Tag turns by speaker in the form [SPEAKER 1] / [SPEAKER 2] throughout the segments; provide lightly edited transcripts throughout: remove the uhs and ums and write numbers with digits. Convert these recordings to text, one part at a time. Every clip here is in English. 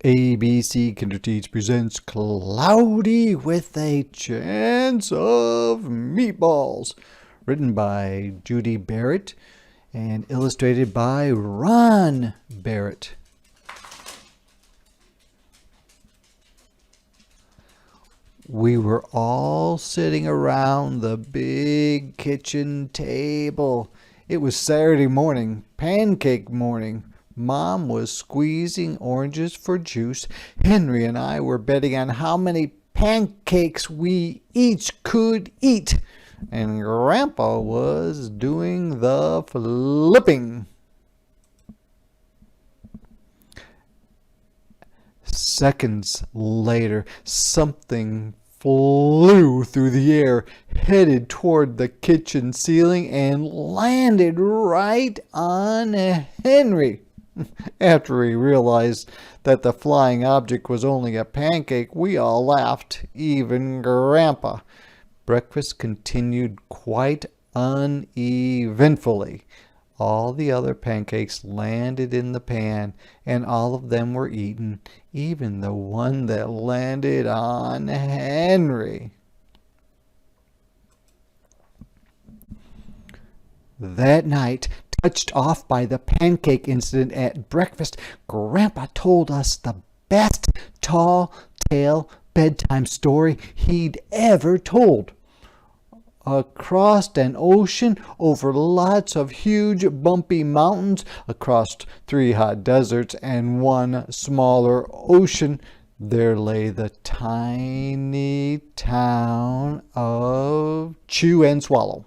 [SPEAKER 1] ABC Kinderteach presents Cloudy with a Chance of Meatballs, written by Judy Barrett and illustrated by Ron Barrett. We were all sitting around the big kitchen table. It was Saturday morning, pancake morning. Mom was squeezing oranges for juice. Henry and I were betting on how many pancakes we each could eat. And Grandpa was doing the flipping. Seconds later, something flew through the air, headed toward the kitchen ceiling, and landed right on Henry. After we realized that the flying object was only a pancake, we all laughed, even Grandpa. Breakfast continued quite uneventfully. All the other pancakes landed in the pan, and all of them were eaten, even the one that landed on Henry. That night, touched off by the pancake incident at breakfast, Grandpa told us the best tall tale bedtime story he'd ever told. Across an ocean, over lots of huge bumpy mountains, across 3 hot deserts and 1 smaller ocean, there lay the tiny town of Chew and Swallow.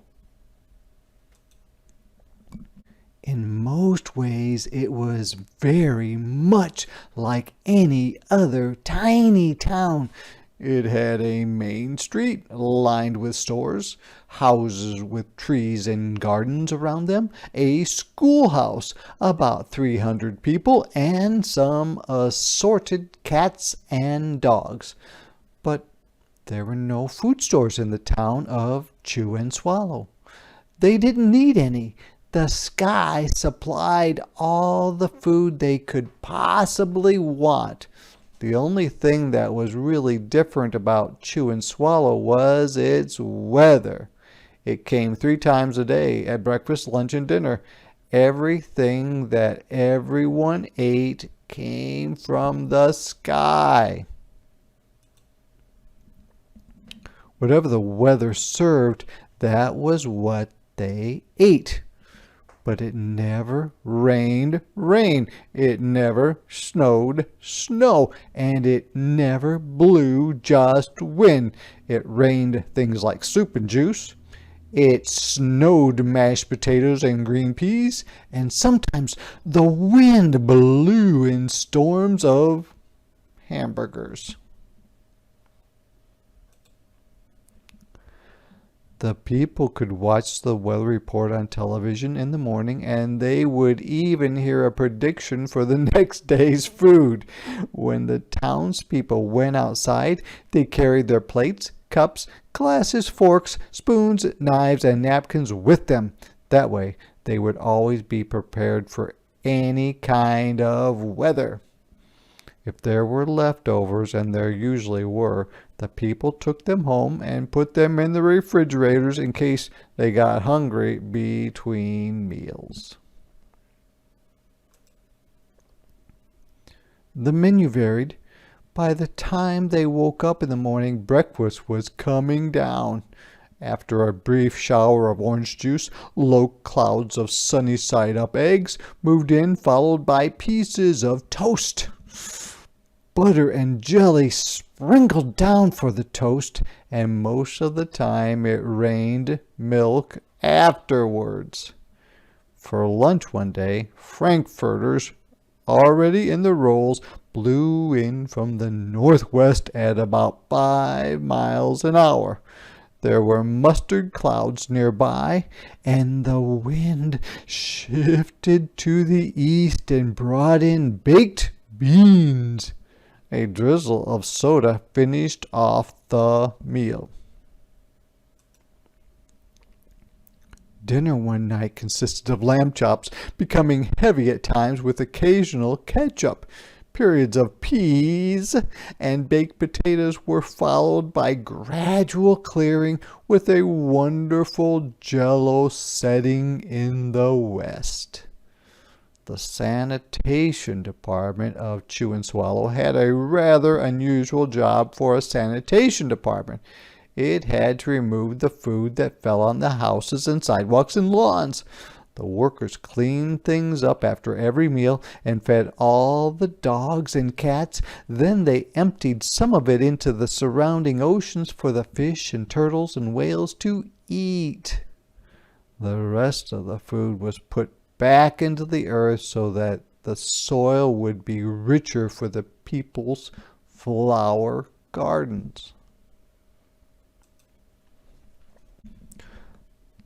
[SPEAKER 1] In most ways, it was very much like any other tiny town. It had a main street lined with stores, houses with trees and gardens around them, a schoolhouse, about 300 people, and some assorted cats and dogs. But there were no food stores in the town of Chew and Swallow. They didn't need any. The sky supplied all the food they could possibly want. The only thing that was really different about Chew and Swallow was its weather. It came 3 times a day, at breakfast, lunch, and dinner. Everything that everyone ate came from the sky. Whatever the weather served, that was what they ate. But it never rained rain, it never snowed snow, and it never blew just wind. It rained things like soup and juice. It snowed mashed potatoes and green peas, and sometimes the wind blew in storms of hamburgers. The people could watch the weather report on television in the morning, and they would even hear a prediction for the next day's food. When the townspeople went outside, they carried their plates, cups, glasses, forks, spoons, knives, and napkins with them. That way, they would always be prepared for any kind of weather. If there were leftovers, and there usually were, the people took them home and put them in the refrigerators in case they got hungry between meals. The menu varied. By the time they woke up in the morning, breakfast was coming down. After a brief shower of orange juice, low clouds of sunny-side-up eggs moved in, followed by pieces of toast. Butter and jelly sprinkled down for the toast, and most of the time it rained milk afterwards. For lunch one day, frankfurters, already in the rolls, blew in from the northwest at about 5 miles an hour. There were mustard clouds nearby, and the wind shifted to the east and brought in baked beans. A drizzle of soda finished off the meal. Dinner one night consisted of lamb chops, becoming heavy at times with occasional ketchup. Periods of peas and baked potatoes were followed by gradual clearing with a wonderful jello setting in the west. The sanitation department of Chew and Swallow had a rather unusual job for a sanitation department. It had to remove the food that fell on the houses and sidewalks and lawns. The workers cleaned things up after every meal and fed all the dogs and cats. Then they emptied some of it into the surrounding oceans for the fish and turtles and whales to eat. The rest of the food was put back into the earth so that the soil would be richer for the people's flower gardens.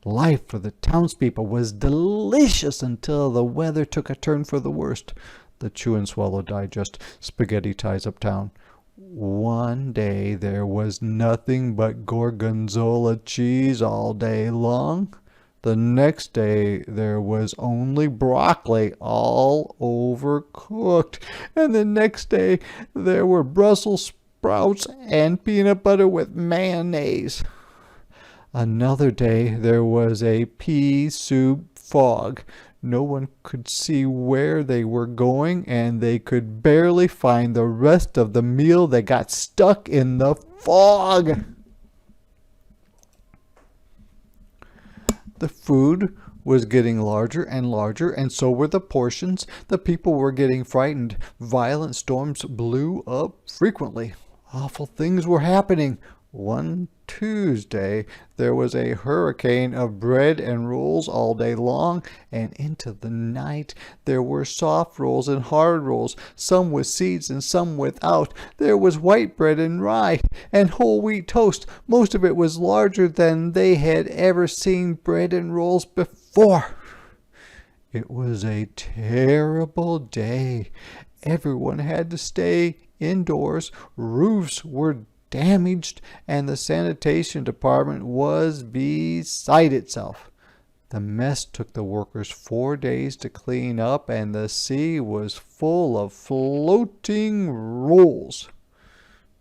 [SPEAKER 1] Life for the townspeople was delicious until the weather took a turn for the worst. The Chew and Swallow Digest spaghetti ties uptown. One day there was nothing but gorgonzola cheese all day long. The next day there was only broccoli, all overcooked. And the next day there were Brussels sprouts and peanut butter with mayonnaise. Another day there was a pea soup fog. No one could see where they were going, and they could barely find the rest of the meal that got stuck in the fog. The food was getting larger and larger, and so were the portions. The people were getting frightened. Violent storms blew up frequently. Awful things were happening. One Tuesday, there was a hurricane of bread and rolls all day long, and into the night there were soft rolls and hard rolls, some with seeds and some without. There was white bread and rye and whole wheat toast. Most of it was larger than they had ever seen bread and rolls before. It was a terrible day. Everyone had to stay indoors. Roofs were damaged, and the sanitation department was beside itself. The mess took the workers 4 days to clean up, and the sea was full of floating rolls.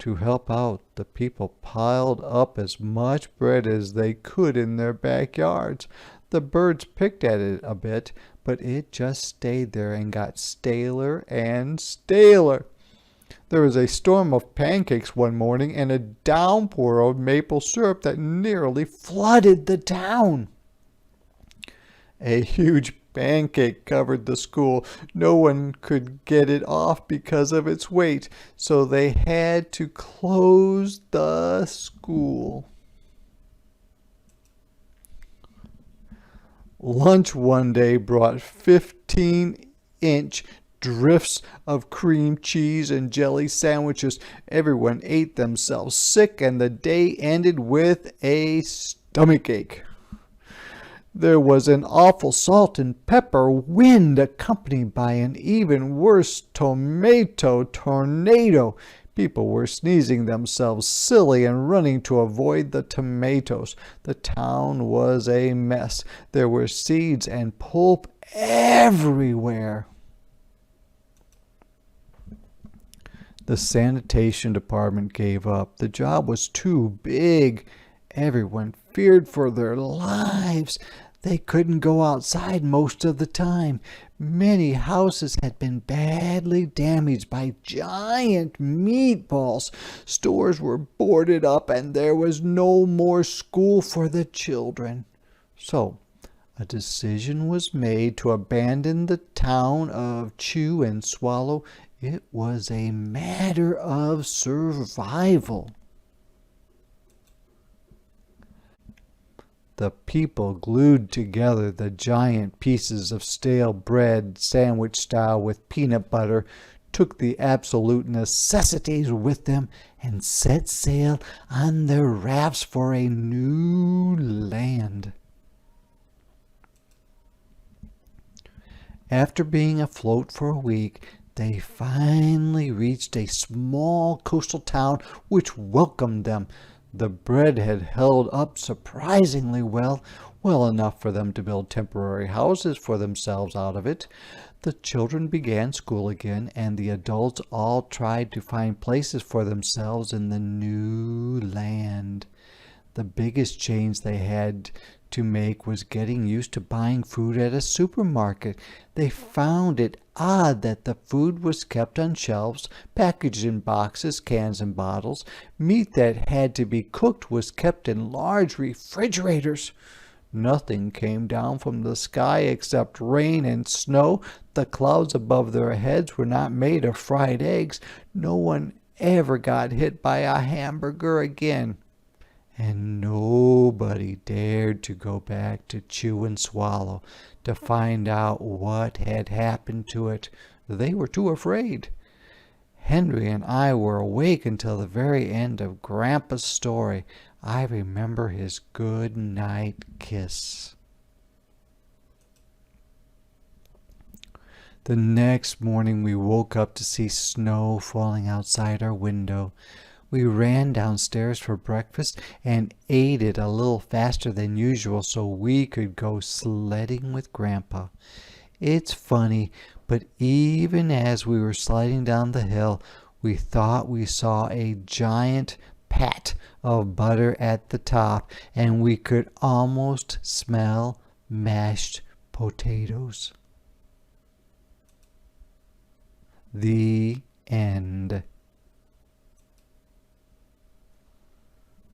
[SPEAKER 1] To help out, the people piled up as much bread as they could in their backyards. The birds picked at it a bit, but it just stayed there and got staler and staler. There was a storm of pancakes one morning and a downpour of maple syrup that nearly flooded the town. A huge pancake covered the school. No one could get it off because of its weight, so they had to close the school. Lunch one day brought 15-inch drifts of cream cheese and jelly sandwiches. Everyone ate themselves sick, and the day ended with a stomachache. There was an awful salt and pepper wind accompanied by an even worse tomato tornado. People were sneezing themselves silly and running to avoid the tomatoes. The town was a mess. There were seeds and pulp everywhere. The sanitation department gave up. The job was too big. Everyone feared for their lives. They couldn't go outside most of the time. Many houses had been badly damaged by giant meatballs. Stores were boarded up, and there was no more school for the children. So, a decision was made to abandon the town of Chew and Swallow. It was a matter of survival. The people glued together the giant pieces of stale bread, sandwich style with peanut butter, took the absolute necessities with them, and set sail on their rafts for a new land. After being afloat for a week, they finally reached a small coastal town which welcomed them. The bread had held up surprisingly well enough for them to build temporary houses for themselves out of it. The children began school again, and the adults all tried to find places for themselves in the new land. The biggest change they had to make was getting used to buying food at a supermarket. They found it odd that the food was kept on shelves, packaged in boxes, cans, and bottles. Meat that had to be cooked was kept in large refrigerators. Nothing came down from the sky except rain and snow. The clouds above their heads were not made of fried eggs. No one ever got hit by a hamburger again. And nobody dared to go back to Chew and Swallow to find out what had happened to it. They were too afraid. Henry and I were awake until the very end of Grandpa's story. I remember his good night kiss. The next morning we woke up to see snow falling outside our window. We ran downstairs for breakfast and ate it a little faster than usual so we could go sledding with Grandpa. It's funny, but even as we were sliding down the hill, we thought we saw a giant pat of butter at the top, and we could almost smell mashed potatoes. The end.